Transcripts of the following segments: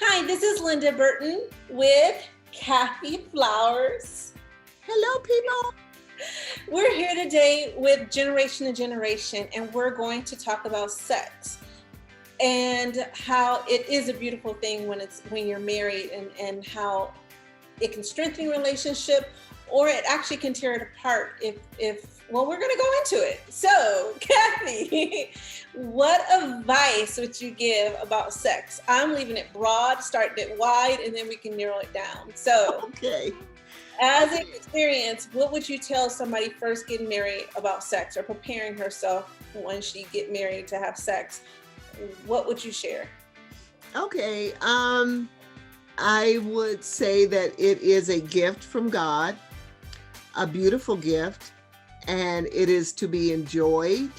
Hi, this is Linda Burton with Kathy Flowers. Hello, people. We're here today with Generation to Generation, and we're going to talk about sex and how it is a beautiful thing when you're married, and how it can strengthen your relationship, or it actually can tear it apart if well, we're going to go into it. So, Kathy, what advice would you give about sex? I'm leaving it broad, starting it wide, and then we can narrow it down. So, Okay. as an experience, what would you tell somebody first getting married about sex, or preparing herself when she get married to have sex? What would you share? Okay. I would say that it is a gift from God, a beautiful gift, and it is to be enjoyed.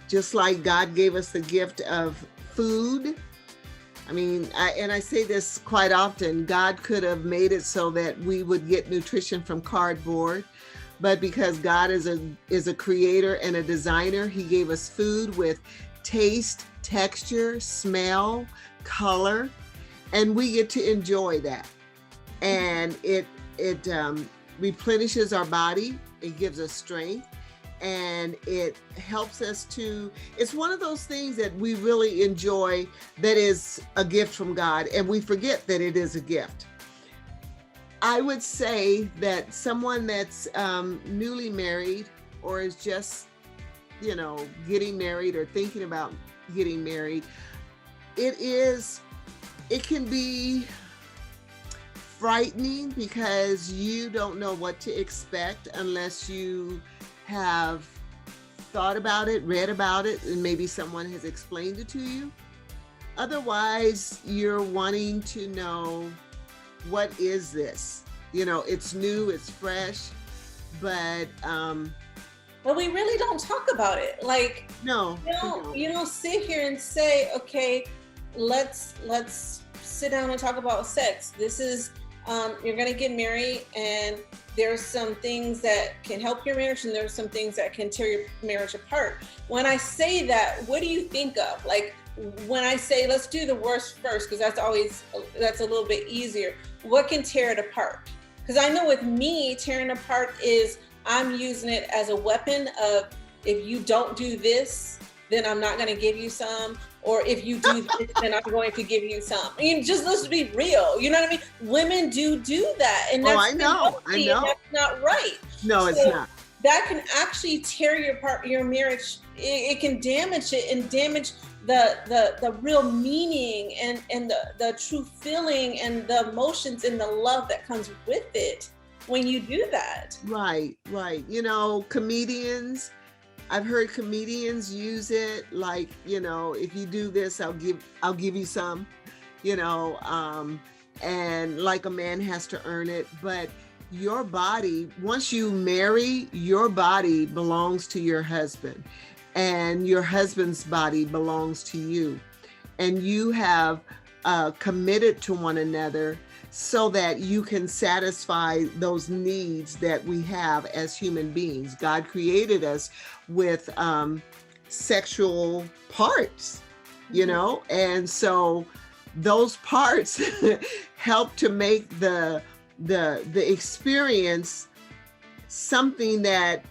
Just like God gave us the gift of food. I mean, I say this quite often, God could have made it so that we would get nutrition from cardboard, but because God is a creator and a designer, he gave us food with taste, texture, smell, color, and we get to enjoy that. And it replenishes our body, it gives us strength, and it helps us to, it's one of those things that we really enjoy, that is a gift from God, and we forget that it is a gift. I would say that someone that's newly married, or is just, getting married or thinking about getting married, it can be frightening because you don't know what to expect unless you have thought about it, read about it, and maybe someone has explained it to you. Otherwise, you're wanting to know, what is this? It's new, it's fresh, but we really don't talk about it. Like, no, you don't sit here and say, okay, let's sit down and talk about sex. This is you're going to get married, and there's some things that can help your marriage, and there's some things that can tear your marriage apart. When I say that, what do you think of? Like, when I say, let's do the worst first, because that's a little bit easier. What can tear it apart? Because I know with me, tearing apart is, I'm using it as a weapon of, if you don't do this, then I'm not going to give you some. Or if you do this, then I'm going to give you some. I mean, just let's be real. You know what I mean? Women do that. And that's I know. That's not right. No, it's not. That can actually tear your marriage. It can damage it, and damage the real meaning and the true feeling and the emotions and the love that comes with it when you do that. Right. Comedians, I've heard comedians use it like, if you do this, I'll give you some, and like a man has to earn it. But your body, once you marry, your body belongs to your husband, and your husband's body belongs to you. And you have committed to one another so that you can satisfy those needs that we have as human beings. God created us with sexual parts, and so those parts help to make the experience something that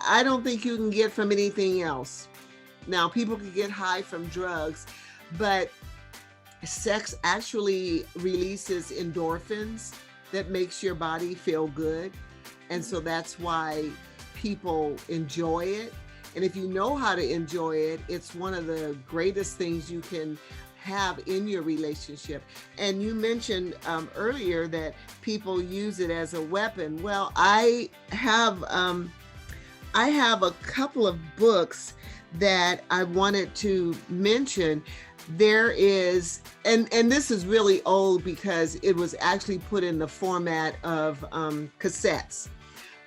I don't think you can get from anything else. Now, people can get high from drugs, but sex actually releases endorphins that makes your body feel good. And so that's why people enjoy it. And if you know how to enjoy it, it's one of the greatest things you can have in your relationship. And you mentioned earlier that people use it as a weapon. Well, I have a couple of books that I wanted to mention. There is, and this is really old because it was actually put in the format of cassettes.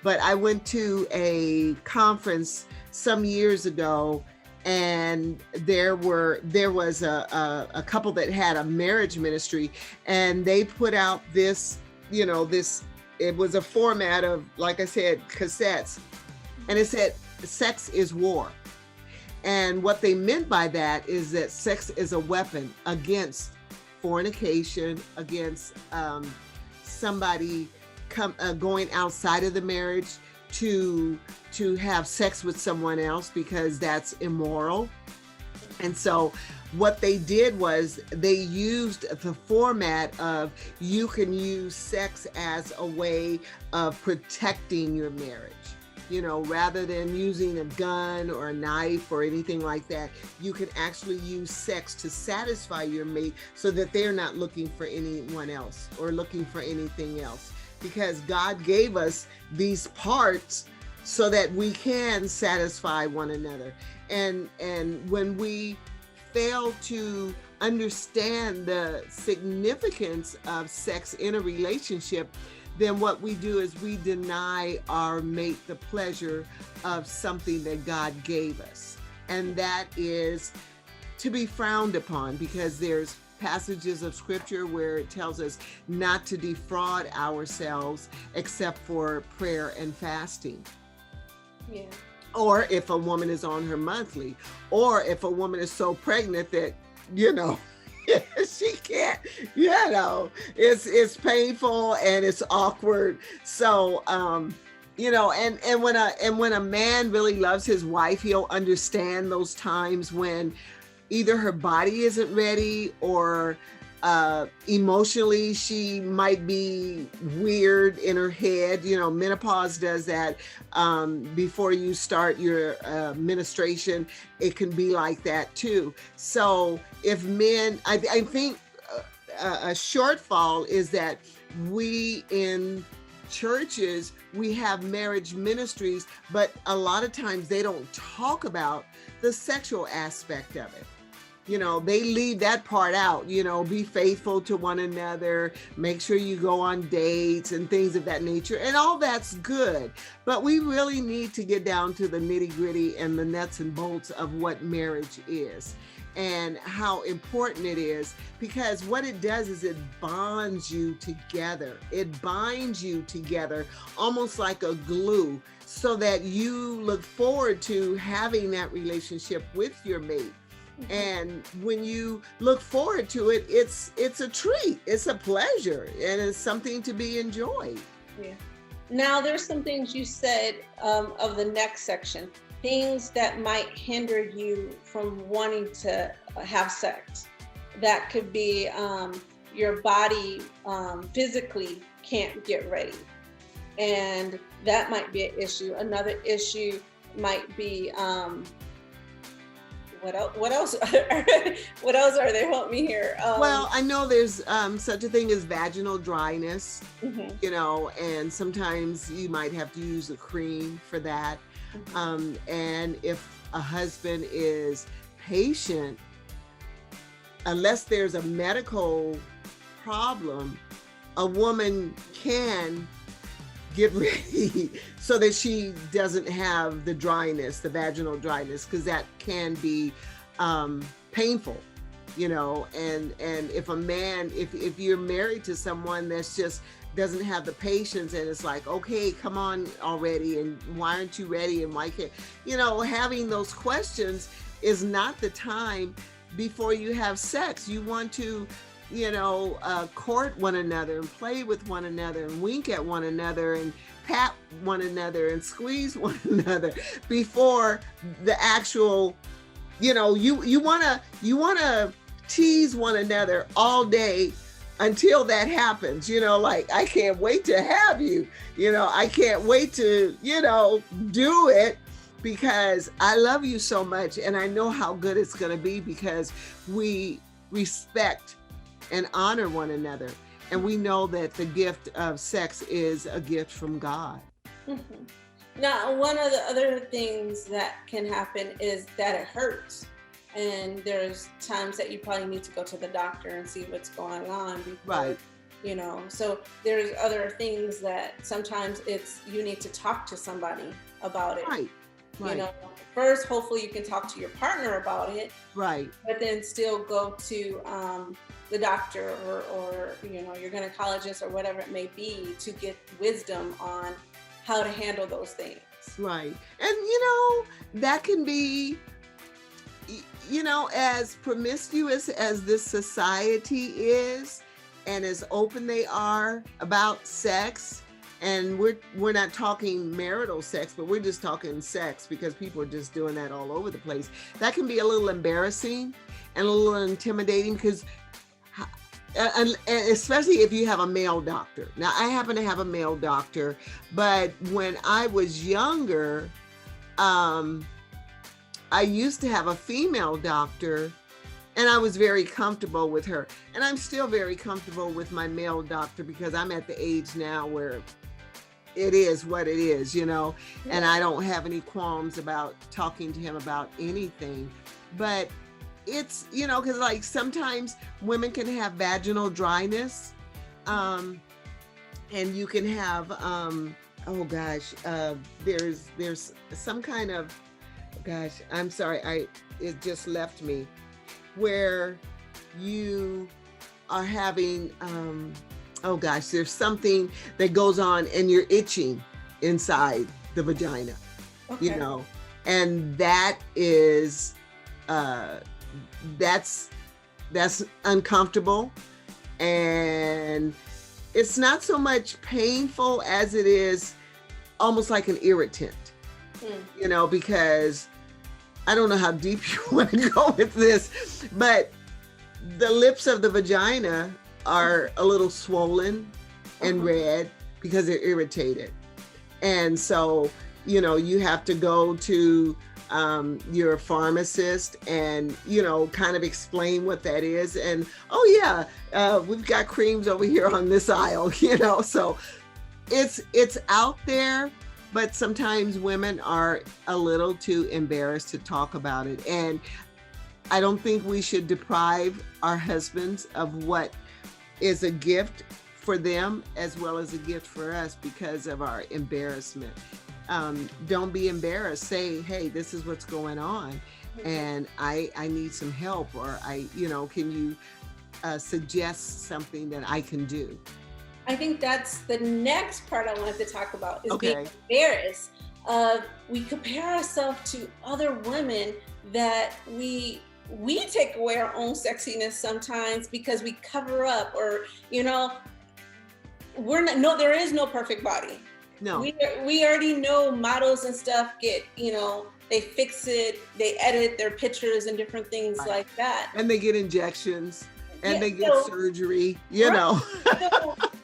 But I went to a conference some years ago, and there was a couple that had a marriage ministry, and they put out this, it was a format of, like I said, cassettes, and it said, "Sex is war." And what they meant by that is that sex is a weapon against fornication, against somebody going outside of the marriage to have sex with someone else, because that's immoral. And so what they did was they used the format of, you can use sex as a way of protecting your marriage. Rather than using a gun or a knife or anything like that, you can actually use sex to satisfy your mate so that they're not looking for anyone else or looking for anything else. Because God gave us these parts so that we can satisfy one another. And when we fail to understand the significance of sex in a relationship, then what we do is we deny our mate the pleasure of something that God gave us. And that is to be frowned upon, because there's passages of scripture where it tells us not to defraud ourselves except for prayer and fasting. Yeah. Or if a woman is on her monthly, or if a woman is so pregnant that, she can't, it's painful and it's awkward. So, and when a man really loves his wife, he'll understand those times when either her body isn't ready, or emotionally she might be weird in her head. Menopause does that. Before you start your menstruation, it can be like that too. So if men, I think a shortfall is that we in churches, we have marriage ministries, but a lot of times they don't talk about the sexual aspect of it. They leave that part out. Be faithful to one another, make sure you go on dates and things of that nature, and all that's good. But we really need to get down to the nitty-gritty and the nuts and bolts of what marriage is and how important it is, because what it does is it bonds you together. It binds you together almost like a glue, so that you look forward to having that relationship with your mate. And when you look forward to it, it's a treat, it's a pleasure, and it's something to be enjoyed. Yeah. Now, there's some things you said of the next section, things that might hinder you from wanting to have sex. That could be your body physically can't get ready, and that might be an issue. Another issue might be what else? What else are there? Help me here. Well, I know there's such a thing as vaginal dryness, Mm-hmm. and sometimes you might have to use a cream for that. Mm-hmm. And if a husband is patient, unless there's a medical problem, a woman can get ready so that she doesn't have the dryness, the vaginal dryness, because that can be painful, and if a man, if you're married to someone that's just doesn't have the patience, and it's like, okay, come on already, and why aren't you ready, and why can't, having those questions is not the time before you have sex. You want to court one another and play with one another and wink at one another and pat one another and squeeze one another before the actual, you want to tease one another all day until that happens, like, I can't wait to have you, I can't wait to, do it, because I love you so much, and I know how good it's going to be, because we respect and honor one another, and we know that the gift of sex is a gift from God. Mm-hmm. Now, one of the other things that can happen is that it hurts, and there's times that you probably need to go to the doctor and see what's going on before, Right. So there's other things that sometimes you need to talk to somebody about it. Right. First, hopefully you can talk to your partner about it, Right. but then still go to the doctor or your gynecologist or whatever it may be to get wisdom on how to handle those things. Right. And that can be You know, as promiscuous as this society is, and as open they are about sex, and we're not talking marital sex, but we're just talking sex because people are just doing that all over the place. That can be a little embarrassing and a little intimidating because, and especially if you have a male doctor. Now, I happen to have a male doctor, but when I was younger, I used to have a female doctor, and I was very comfortable with her. And I'm still very comfortable with my male doctor because I'm at the age now where it is what it is, you know, and I don't have any qualms about talking to him about anything. But it's, you know, because like sometimes women can have vaginal dryness, and you can have, oh gosh, there's some kind of, gosh, I'm sorry, it just left me, where you are having, oh gosh, there's something that goes on and you're itching inside the vagina, okay. You know, and that is, that's uncomfortable, and it's not so much painful as it is almost like an irritant, you know, because I don't know how deep you want to go with this, but the lips of the vagina are a little swollen and red because they're irritated. And so, you know, you have to go to your pharmacist and, you know, kind of explain what that is. And, oh yeah, we've got creams over here on this aisle, you know, so it's out there. But sometimes women are a little too embarrassed to talk about it. And I don't think we should deprive our husbands of what is a gift for them as well as a gift for us because of our embarrassment. Don't be embarrassed. Say, hey, this is what's going on, and I need some help, or can you suggest something that I can do? I think that's the next part I wanted to talk about is being embarrassed. We compare ourselves to other women that we take away our own sexiness sometimes because we cover up, or, you know, there is no perfect body. No. We already know models and stuff get, you know, they fix it, they edit their pictures and different things like that. And they get injections and they get surgery, you know.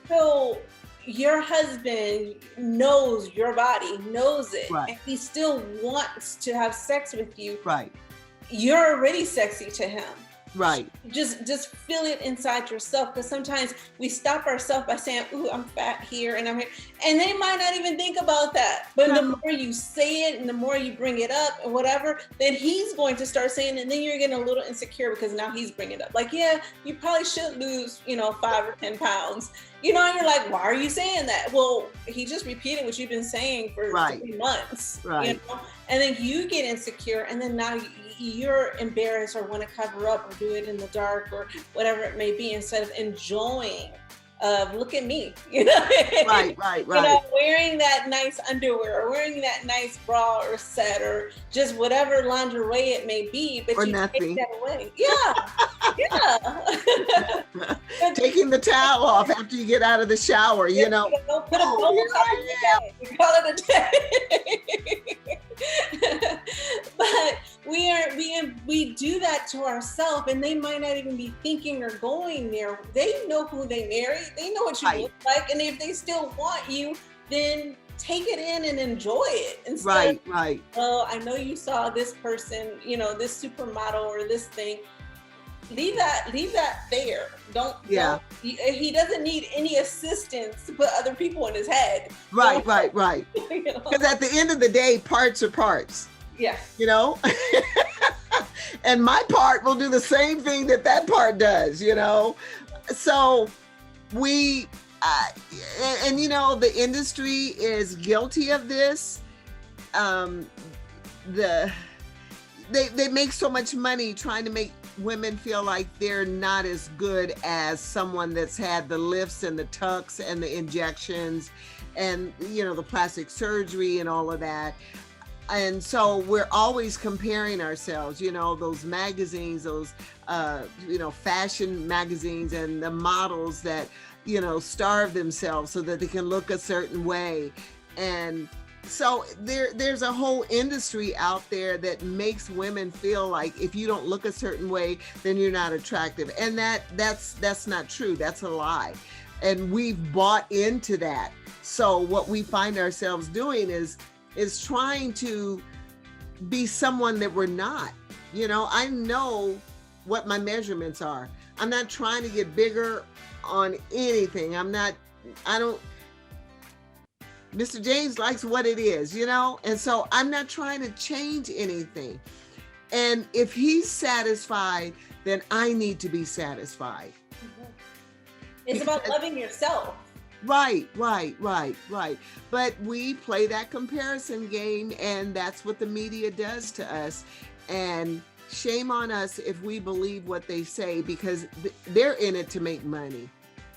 So your husband knows your body, knows it, right. And he still wants to have sex with you. Right. You're already sexy to him. Right. Just feel it inside yourself, because sometimes we stop ourselves by saying, ooh, I'm fat here and I'm here. And they might not even think about that. But the more you say it and the more you bring it up and whatever, then he's going to start saying it, and then you're getting a little insecure because now he's bringing it up. Like, yeah, you probably should lose, 5 or 10 pounds. And you're like, why are you saying that? Well, he just repeated what you've been saying for 3 months. Right. And then you get insecure, and then now you're embarrassed or want to cover up or do it in the dark or whatever it may be, instead of enjoying look at me, Right. Wearing that nice underwear or wearing that nice bra or set or just whatever lingerie it may be, but or you nothing. take that away. Yeah. Taking the towel off after you get out of the shower, Put a bubble on it. Call it a day. But we do that to ourselves, and they might not even be thinking or going there. They know who they marry. They know what you look like, and if they still want you, then take it in and enjoy it. Instead right. Oh, I know you saw this person, this supermodel or this thing. Leave that there. Don't. He doesn't need any assistance to put other people in his head. Right. Because at the end of the day, parts are parts. Yeah. And my part will do the same thing that part does, So we, the industry is guilty of this. They make so much money trying to make women feel like they're not as good as someone that's had the lifts and the tucks and the injections and, the plastic surgery and all of that. And so we're always comparing ourselves, those magazines, those fashion magazines, and the models that starve themselves so that they can look a certain way. And so there's a whole industry out there that makes women feel like if you don't look a certain way, then you're not attractive. And that's not true. That's a lie. And we've bought into that. So what we find ourselves doing is trying to be someone that we're not. I know what my measurements are. I'm not trying to get bigger on anything. Mr. James likes what it is, and so I'm not trying to change anything. And if he's satisfied, then I need to be satisfied. It's about loving yourself. Right. But we play that comparison game, and that's what the media does to us. And shame on us if we believe what they say, because they're in it to make money.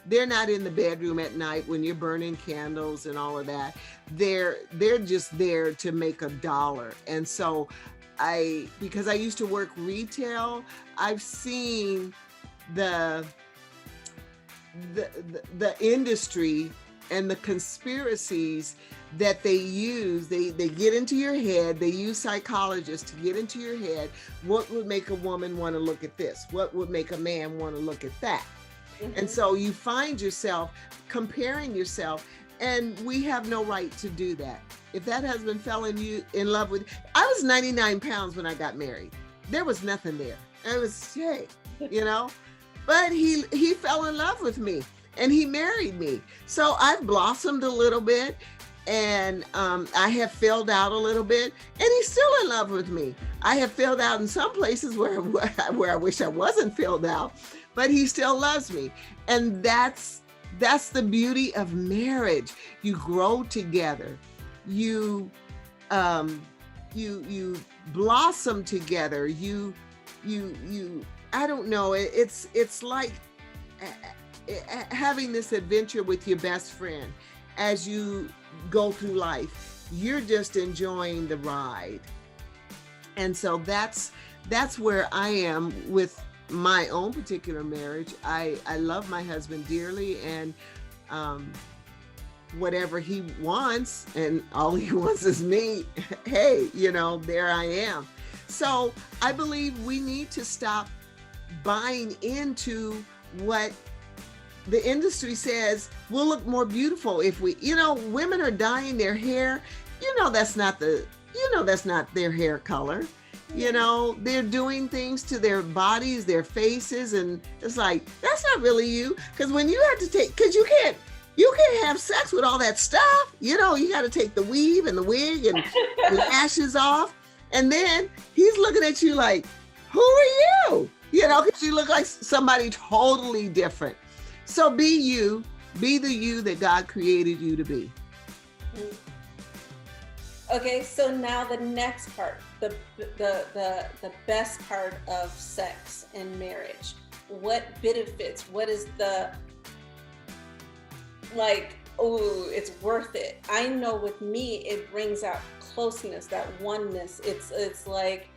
They're not in the bedroom at night when you're burning candles and all of that. They're just there to make $1. And so because I used to work retail, I've seen the industry and the conspiracies that they use. They get into your head. They use psychologists to get into your head. What would make a woman want to look at this? What would make a man want to look at that? Mm-hmm. And so you find yourself comparing yourself, and we have no right to do that. If that husband fell in love with, I was 99 pounds when I got married. There was nothing there. It was, hey, but he fell in love with me and he married me. So I've blossomed a little bit, and I have filled out a little bit, and he's still in love with me. I have filled out in some places where I wish I wasn't filled out, but he still loves me. And that's the beauty of marriage. You grow together. You blossom together. You I don't know. It's like having this adventure with your best friend as you go through life. You're just enjoying the ride. And so that's where I am with my own particular marriage. I love my husband dearly, and whatever he wants, and all he wants is me, hey, there I am. So I believe we need to stop buying into what the industry says will look more beautiful if we, women are dyeing their hair. That's not their hair color. They're doing things to their bodies, their faces, and it's like, that's not really you. Because when you have to because you can't have sex with all that stuff. You got to take the weave and the wig and the lashes off. And then he's looking at you like, who are you? Because you look like somebody totally different. So be you, be the you that God created you to be. Okay, so now the next part, the best part of sex and marriage. What benefits? What is it's worth it. I know with me, it brings out closeness, that oneness. It's like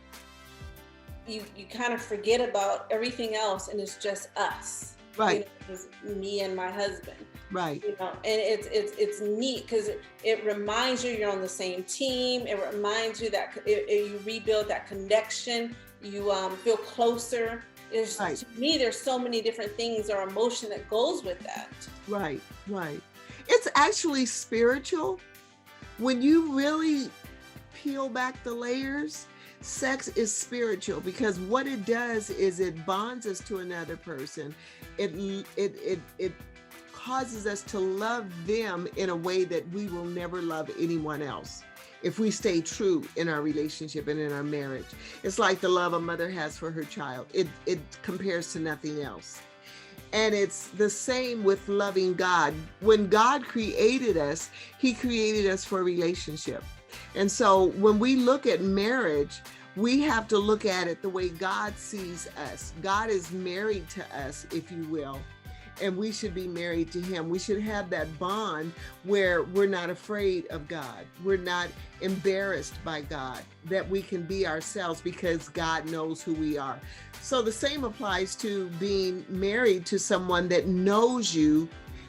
you kind of forget about everything else, and it's just us. Right. It's me and my husband. Right. And it's neat because it reminds you you're on the same team. It reminds you that you rebuild that connection. You feel closer. Right. To me, there's so many different things or emotion that goes with that. Right. It's actually spiritual. When you really peel back the layers, sex is spiritual, because what it does is it bonds us to another person. It causes us to love them in a way that we will never love anyone else if we stay true in our relationship and in our marriage. It's like the love a mother has for her child. It compares to nothing else. And it's the same with loving God. When God created us, he created us for a relationship. And so when we look at marriage, we have to look at it the way God sees us. God is married to us, if you will. and we should be married to him. We should have that bond where we're not afraid of God. We're not embarrassed by God, that we can be ourselves because God knows who we are. So the same applies to being married to someone that knows you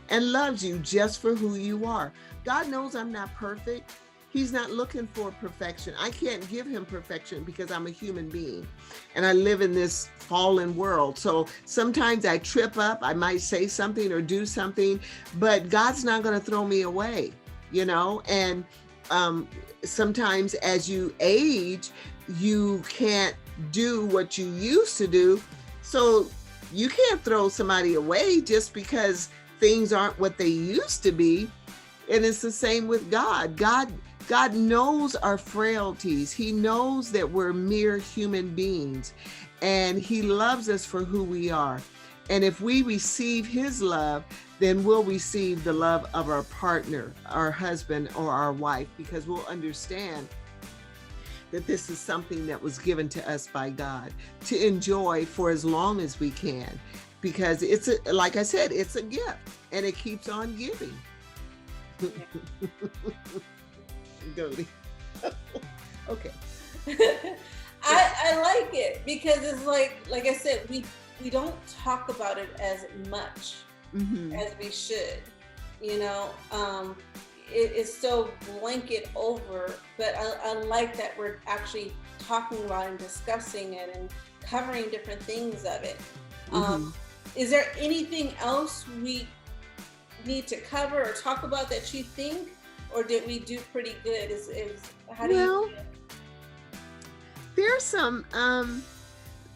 and loves you just for who you are. God knows I'm not perfect. He's not looking for perfection. I can't give him perfection because I'm a human being and I live in this fallen world. So sometimes I trip up, I might say something or do something, but God's not going to throw me away, you know? And sometimes as you age, you can't do what you used to do. So you can't throw somebody away just because things aren't what they used to be. And it's the same with God. God knows our frailties. He knows that we're mere human beings, and he loves us for who we are. And if we receive his love, then we'll receive the love of our partner, our husband or our wife, because we'll understand that this is something that was given to us by God to enjoy for as long as we can, because like I said, it's a gift and it keeps on giving. Goldie. Okay. I like it because it's like I said, we don't talk about it as much as we should, you know. It's so blanket over, but I like that we're actually talking about and discussing it and covering different things of it. Is there anything else we need to cover or talk about that you think, or did we do pretty good? How do you feel? There's some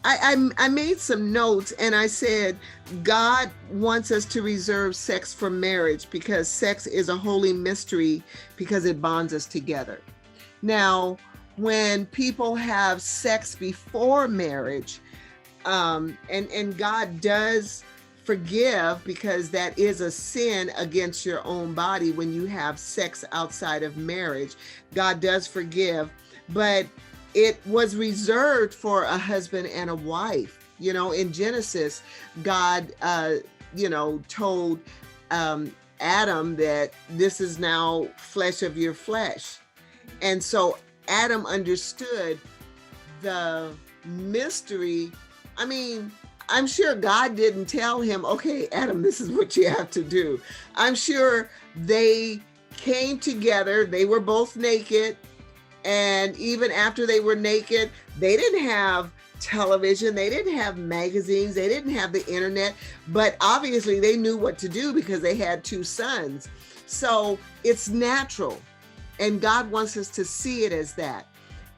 I made some notes and I said God wants us to reserve sex for marriage because sex is a holy mystery because it bonds us together. Now, when people have sex before marriage, and God does forgive, because that is a sin against your own body when you have sex outside of marriage. God does forgive, but it was reserved for a husband and a wife. You know, in Genesis, God, told Adam that this is now flesh of your flesh. And so Adam understood the mystery. I mean, I'm sure God didn't tell him, okay, Adam, this is what you have to do. I'm sure they came together. They were both naked. And even after they were naked, they didn't have television. They didn't have magazines. They didn't have the internet. But obviously they knew what to do because they had two sons. So it's natural. And God wants us to see it as that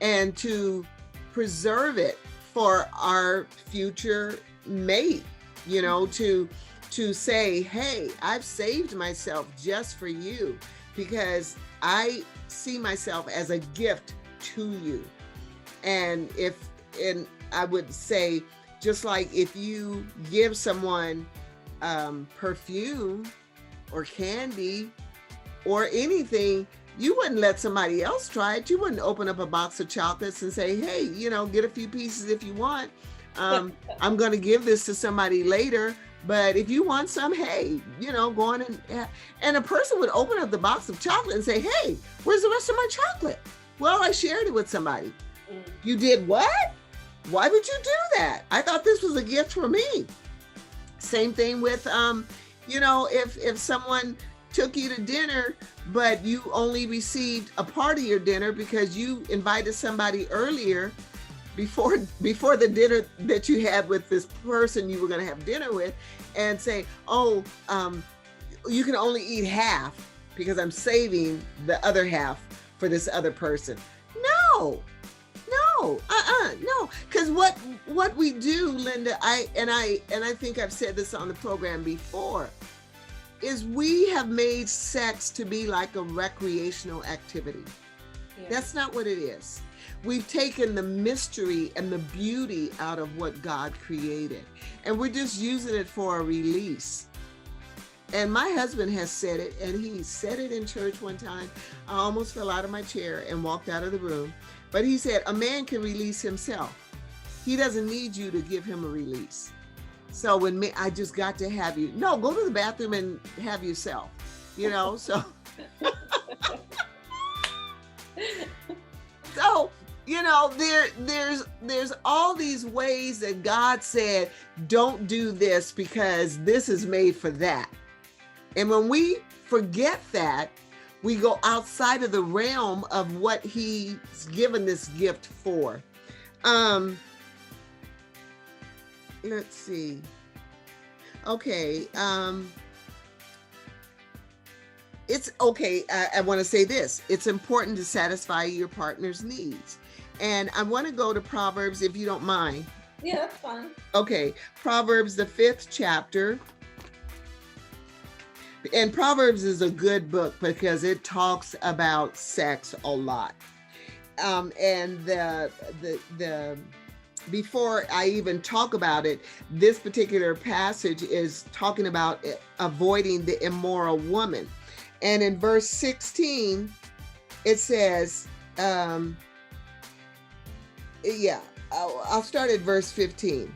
and to preserve it for our future mate, you know, to say, hey, I've saved myself just for you because I see myself as a gift to you. And I would say, just like if you give someone perfume or candy or anything, you wouldn't let somebody else try it. You wouldn't open up a box of chocolates and say, hey, you know, get a few pieces if you want. I'm going to give this to somebody later, but if you want some, hey, you know, go on and a person would open up the box of chocolate and say, hey, where's the rest of my chocolate? Well, I shared it with somebody. You did what? Why would you do that? I thought this was a gift for me. Same thing with, if someone took you to dinner, but you only received a part of your dinner because you invited somebody earlier before the dinner that you had with this person you were going to have dinner with, and say, you can only eat half because I'm saving the other half for this other person. No, because what we do, Linda, I think I've said this on the program before, is we have made sex to be like a recreational activity. Yeah. That's not what it is. We've taken the mystery and the beauty out of what God created, and we're just using it for a release. And my husband has said it, and he said it in church one time. I almost fell out of my chair and walked out of the room. But he said, a man can release himself. He doesn't need you to give him a release. So when me, I just got to have you. No, go to the bathroom and have yourself. You know, so so you know there's all these ways that God said don't do this because this is made for that. And when we forget that, we go outside of the realm of what he's given this gift for. Let's see. Okay. It's okay. I want to say this. It's important to satisfy your partner's needs. And I want to go to Proverbs, if you don't mind. Yeah, that's fine. Okay. Proverbs, the 5th chapter. And Proverbs is a good book because it talks about sex a lot. And the before I even talk about it, this particular passage is talking about avoiding the immoral woman. And in verse 16, it says, I'll start at verse 15.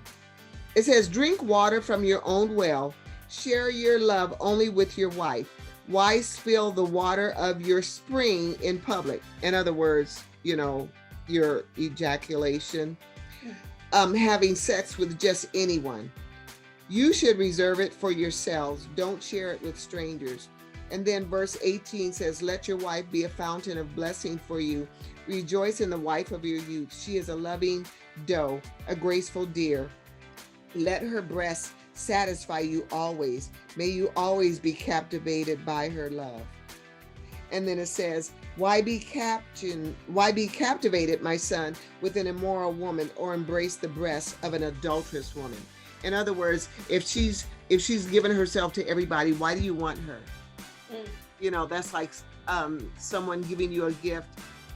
It says, drink water from your own well, share your love only with your wife. Why spill the water of your spring in public? In other words, you know, your ejaculation, having sex with just anyone. You should reserve it for yourselves. Don't share it with strangers. And then verse 18 says, let your wife be a fountain of blessing for you. Rejoice in the wife of your youth. She is a loving doe, a graceful deer. Let her breasts satisfy you always. May you always be captivated by her love. And then it says, why be captivated, my son, with an immoral woman, or embrace the breasts of an adulterous woman? In other words, if she's given herself to everybody, why do you want her? You know, that's like someone giving you a gift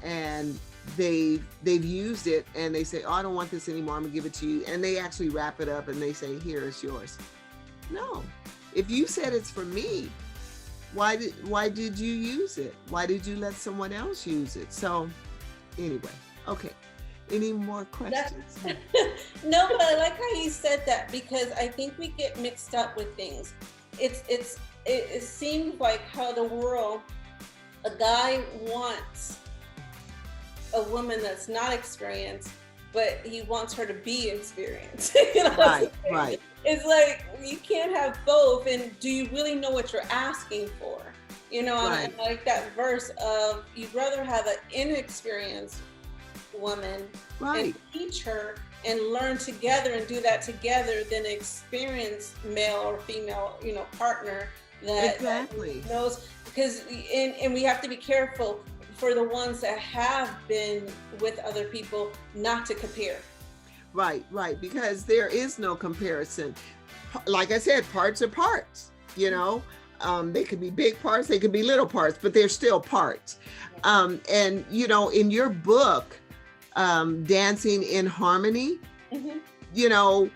and they've used it and they say, oh, I don't want this anymore, I'm gonna give it to you. And they actually wrap it up and they say, here, it's yours. No, if you said it's for me, why did you use it? Why did you let someone else use it? So anyway, okay. Any more questions? No, but I like how you said that, because I think we get mixed up with things. It seems like how the world, a guy wants a woman that's not experienced, but he wants her to be experienced. You know, right. It's like you can't have both. And do you really know what you're asking for? You know, right. And like that verse of, you'd rather have an inexperienced woman and teach her and learn together and do that together than an experienced male or female, you know, partner that knows. Because and we have to be careful for the ones that have been with other people not to compare. Right, because there is no comparison. Like I said, parts are parts, you know. They could be big parts, they could be little parts, but they're still parts. And, you know, in your book, Dancing in Harmony, you know,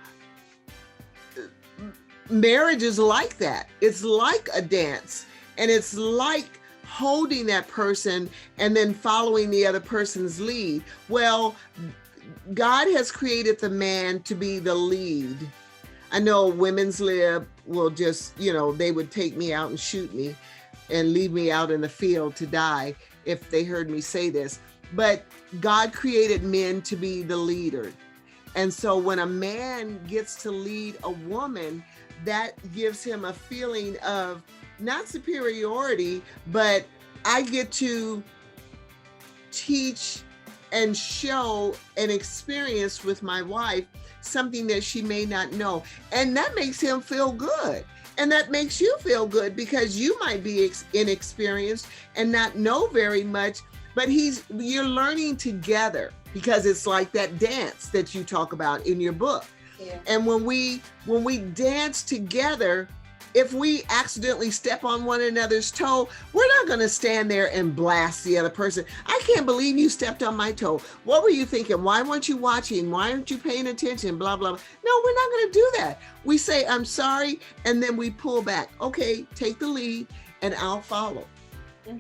marriage is like that. It's like a dance, and it's like holding that person and then following the other person's lead. Well, God has created the man to be the lead. I know women's lib will just, you know, they would take me out and shoot me and leave me out in the field to die if they heard me say this. But God created men to be the leader. And so when a man gets to lead a woman, that gives him a feeling of not superiority, but I get to teach and show and experience with my wife something that she may not know. And that makes him feel good. And that makes you feel good, because you might be inexperienced and not know very much, but you're learning together, because it's like that dance that you talk about in your book. Yeah. And when we dance together, if we accidentally step on one another's toe, we're not going to stand there and blast the other person. I can't believe you stepped on my toe. What were you thinking? Why weren't you watching? Why aren't you paying attention? Blah, blah, blah. No, we're not going to do that. We say, I'm sorry, and then we pull back. Okay, take the lead, and I'll follow. Yeah.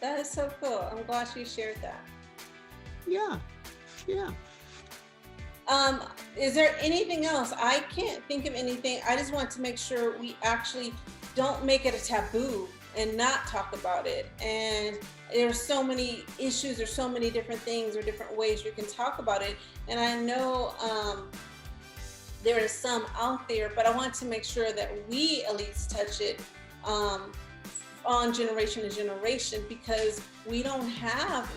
That is so cool. I'm glad you shared that. Yeah. Um, is there anything else? I can't think of anything. I just want to make sure we actually don't make it a taboo and not talk about it. And there's so many issues, there's so many different things or different ways you can talk about it. And I know there is some out there, but I want to make sure that we at least touch it on generation to generation, because we don't have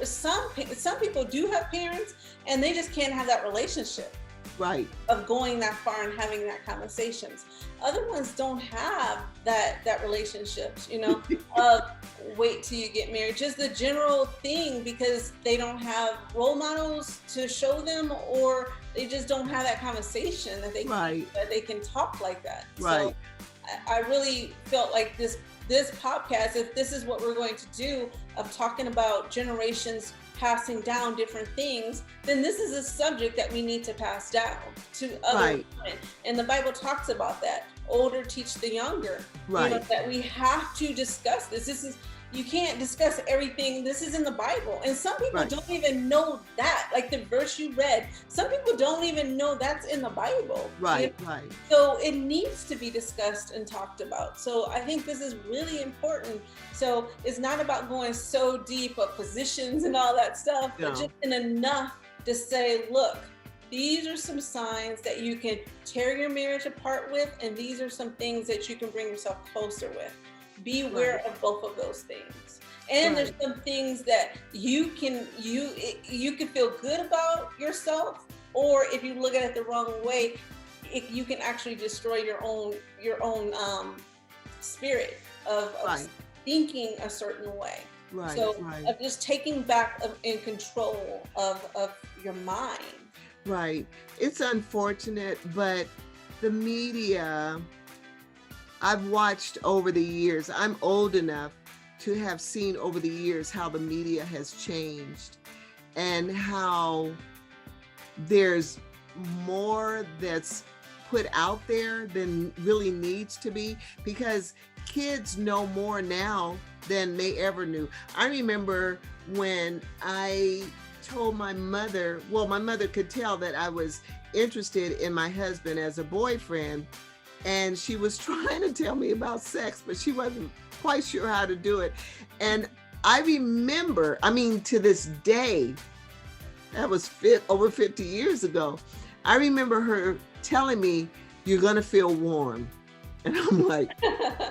some people do have parents and they just can't have that relationship Right. of going that far and having that conversations. Other ones don't have that relationships, of wait till you get married, just the general thing, because they don't have role models to show them, or they just don't have that conversation that they Right. that they can talk like that. Right. So I really felt like this podcast, if this is what we're going to do, of talking about generations passing down different things, then this is a subject that we need to pass down to other Right. women. And the Bible talks about that. Older teach the younger. Right. That we have to discuss this. You can't discuss everything. This is in the Bible. And some people Right. don't even know that. Like the verse you read, some people don't even know that's in the Bible. Right. Right. So it needs to be discussed and talked about. So I think this is really important. So it's not about going so deep of positions and all that stuff, No. but just enough to say, look, these are some signs that you can tear your marriage apart with, and these are some things that you can bring yourself closer with. Be aware of both of those things. And there's some things that you can feel good about yourself, or if you look at it the wrong way, you can actually destroy your own spirit of Right. thinking a certain way. Right. So Right. of just taking back in control of your mind. Right. It's unfortunate, but the media, I've watched over the years, I'm old enough to have seen over the years how the media has changed and how there's more that's put out there than really needs to be, because kids know more now than they ever knew. I remember when I told my mother, well, my mother could tell that I was interested in my husband as a boyfriend, and she was trying to tell me about sex, but she wasn't quite sure how to do it. And I remember, to this day, that was over 50 years ago, I remember her telling me, "You're gonna feel warm." And I'm like,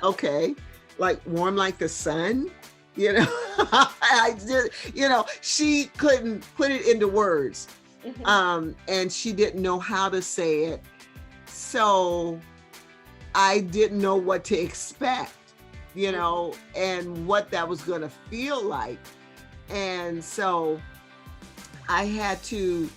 okay, like warm like the sun? I just, she couldn't put it into words. And she didn't know how to say it. So I didn't know what to expect, and what that was going to feel like. And so I had to,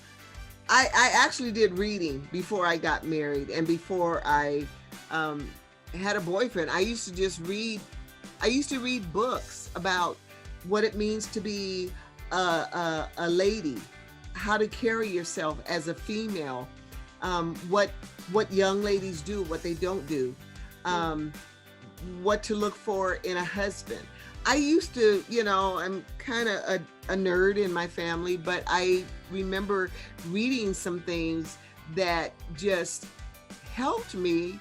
I actually did reading before I got married and before I had a boyfriend. I used to read books about what it means to be a lady, how to carry yourself as a female, what young ladies do, what they don't do, what to look for in a husband. I used to, I'm kind of a nerd in my family, but I remember reading some things that just helped me,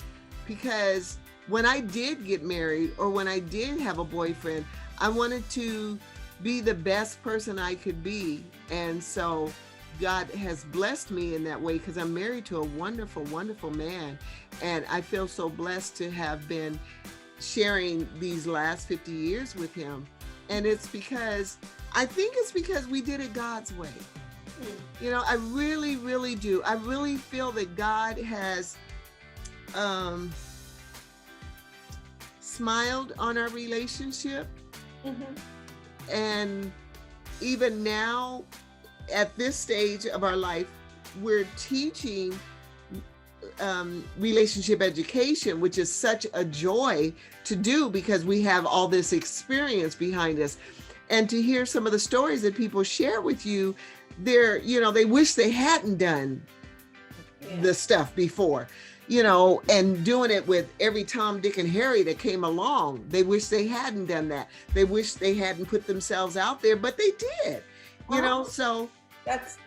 because when I did get married or when I did have a boyfriend, I wanted to be the best person I could be. And so God has blessed me in that way, because I'm married to a wonderful, wonderful man. And I feel so blessed to have been sharing these last 50 years with him. And I think it's because we did it God's way. I really, really do. I really feel that God has smiled on our relationship. And even now, at this stage of our life, we're teaching relationship education, which is such a joy to do, because we have all this experience behind us. And to hear some of the stories that people share with you, they wish they hadn't done the stuff before, and doing it with every Tom, Dick, and Harry that came along. They wish they hadn't done that. They wish they hadn't put themselves out there, but they did, so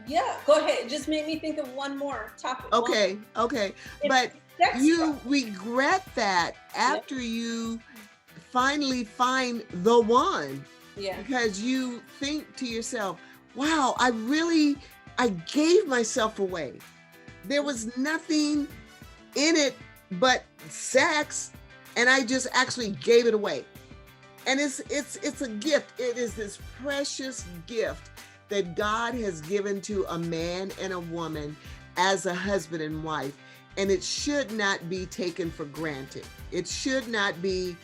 Yeah, go ahead. It just made me think of one more topic. Okay, It's but sex you drive. regret that Yeah, after you finally find the one, yeah, because you think to yourself, wow, I gave myself away. There was nothing in it but sex, and I just actually gave it away. And it's a gift. It is this precious gift that God has given to a man and a woman as a husband and wife, and it should not be taken for granted. It should not be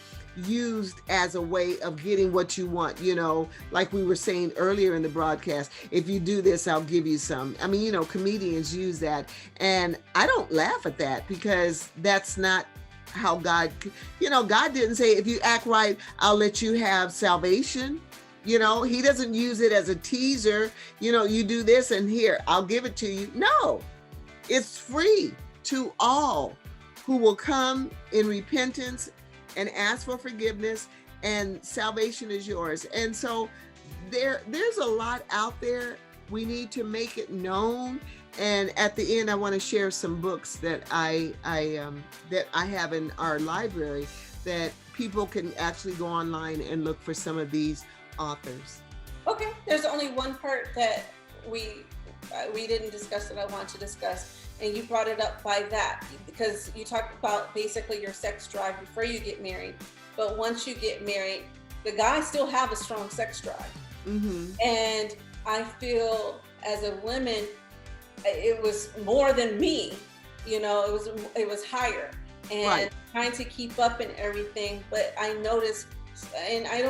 used as a way of getting what you want, like we were saying earlier in the broadcast. If you do this, I'll give you some. I mean, comedians use that, and I don't laugh at that, because that's not how God didn't say, if you act right, I'll let you have salvation. He doesn't use it as a teaser. You do this and here, I'll give it to you. No, it's free to all who will come in repentance and ask for forgiveness, and salvation is yours. And so there's a lot out there. We need to make it known. And at the end, I want to share some books that I have in our library, that people can actually go online and look for some of these authors. Okay, there's only one part that we didn't discuss that I want to discuss, and you brought it up by that, because you talked about basically your sex drive before you get married, but once you get married, the guys still have a strong sex drive. Mm-hmm. And I feel as a woman, it was more than me. It was higher, and Right. trying to keep up and everything. But I noticed, and I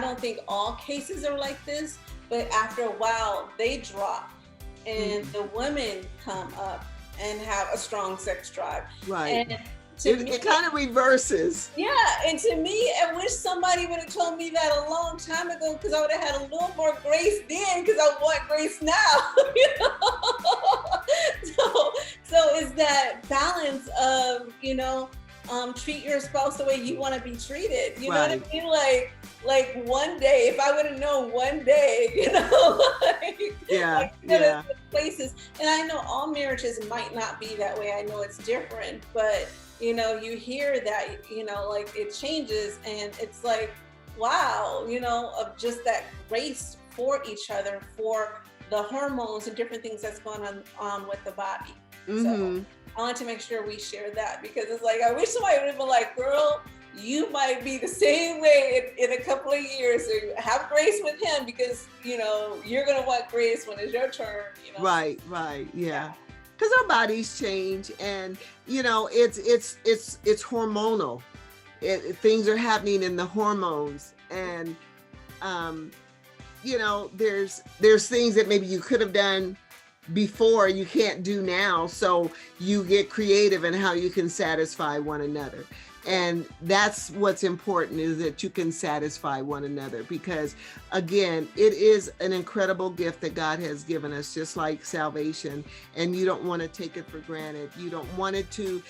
don't think all cases are like this, but after a while they drop, and the women come up and have a strong sex drive. Right. And It kind of reverses. yeah, and to me, I wish somebody would have told me that a long time ago, because I would have had a little more grace then, because I want grace now. So it's that balance of, treat your spouse the way you want to be treated. You know what I mean? Like one day, if I would have known one day, Yeah. places. And I know all marriages might not be that way. I know it's different, but you hear that, like it changes, and it's like, wow, of just that grace for each other, for the hormones and different things that's going on with the body. Mm-hmm. So I want to make sure we share that, because it's like, I wish somebody would have been like, girl, you might be the same way in a couple of years, or have grace with him, because you're gonna want grace when it's your turn. Right, yeah. Because our bodies change, and it's hormonal. Things are happening in the hormones, and there's things that maybe you could have done before you can't do now, so you get creative in how you can satisfy one another. And that's what's important, is that you can satisfy one another, because again, it is an incredible gift that God has given us, just like salvation. And you don't want to take it for granted. You don't want to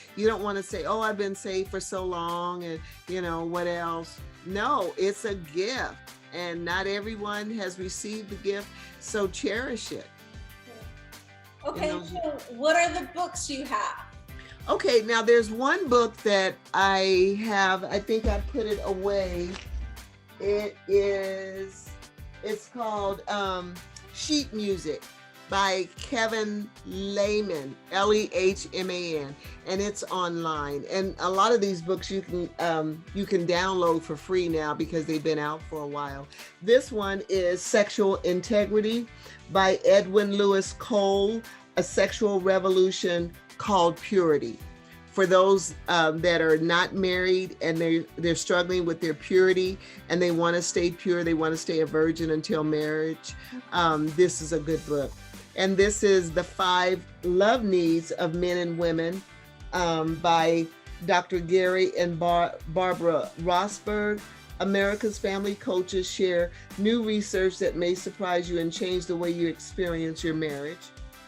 say, oh, I've been saved for so long, and what else? No, it's a gift, and not everyone has received the gift, so cherish it. Okay, so what are the books you have? Okay, now there's one book that I have. I think I put it away. It's called Sheet Music by Kevin Lehman, Lehman, and it's online. And a lot of these books you can download for free now, because they've been out for a while. This one is Sexual Integrity by Edwin Lewis Cole, A Sexual Revolution Called Purity. For those that are not married and they're struggling with their purity, and they want to stay pure, they want to stay a virgin until marriage, this is a good book. And this is The 5 Love Needs of Men and Women by Dr. Gary and Barbara Rosberg. America's family coaches share new research that may surprise you and change the way you experience your marriage.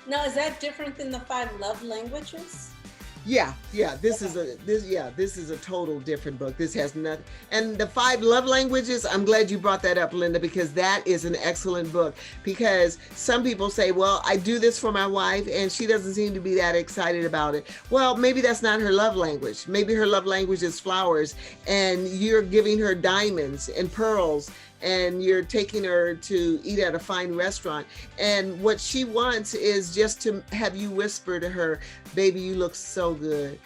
Now, is that different than the 5 love languages? Yeah, yeah. This is a total different book. This has nothing. And the 5 love languages, I'm glad you brought that up, Linda, because that is an excellent book. Because some people say, well, I do this for my wife and she doesn't seem to be that excited about it. Well, maybe that's not her love language. Maybe her love language is flowers, and you're giving her diamonds and pearls, and you're taking her to eat at a fine restaurant. And what she wants is just to have you whisper to her, baby, you look so good.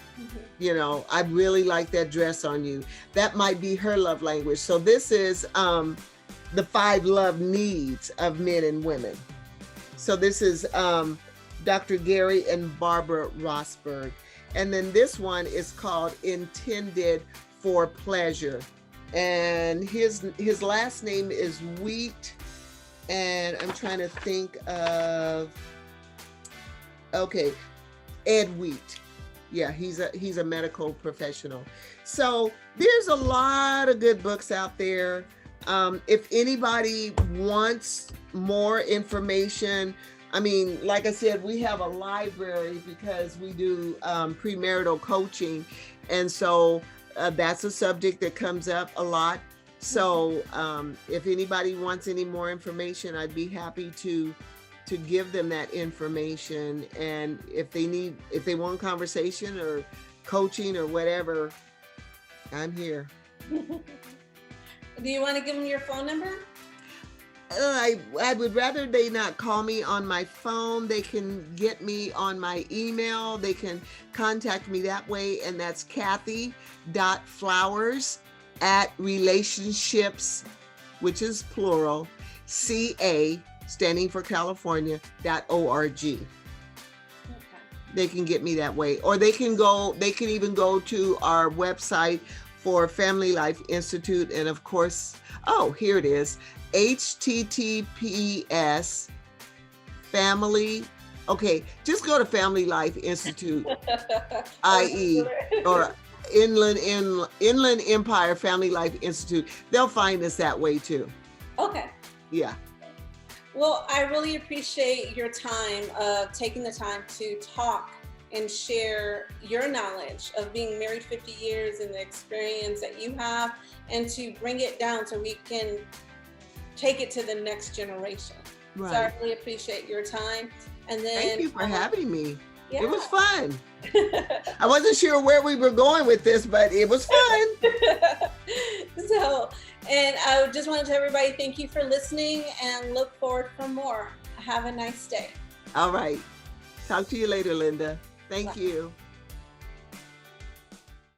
You know, I really like that dress on you. That might be her love language. So this is the 5 love needs of men and women. So this is Dr. Gary and Barbara Rosberg. And then this one is called Intended for Pleasure. And his last name is Wheat, and I'm trying to think of, okay, Ed Wheat. Yeah, he's a medical professional. So there's a lot of good books out there. If anybody wants more information, I mean, like I said, we have a library because we do premarital coaching, and so that's a subject that comes up a lot. So if anybody wants any more information, I'd be happy to give them that information. And if they want conversation or coaching or whatever, I'm here. Do you want to give them your phone number? I would rather they not call me on my phone. They can get me on my email. They can contact me that way. And that's Kathy.flowers@relationships, which is plural, CA, standing for California.org. Okay. They can get me that way. Or they can even go to our website for Family Life Institute. And of course, oh, here it is. HTTPS family. Okay, just go to Family Life Institute, IE, or Inland Empire Family Life Institute. They'll find us that way too. Okay. Yeah. Well, I really appreciate your time taking the time to talk and share your knowledge of being married 50 years and the experience that you have, and to bring it down so we can take it to the next generation. Right. So I really appreciate your time. And then thank you for having me. Yeah. It was fun. I wasn't sure where we were going with this, but it was fun. So, and I just want to tell everybody, thank you for listening, and look forward for more. Have a nice day. All right. Talk to you later, Linda. Thank you.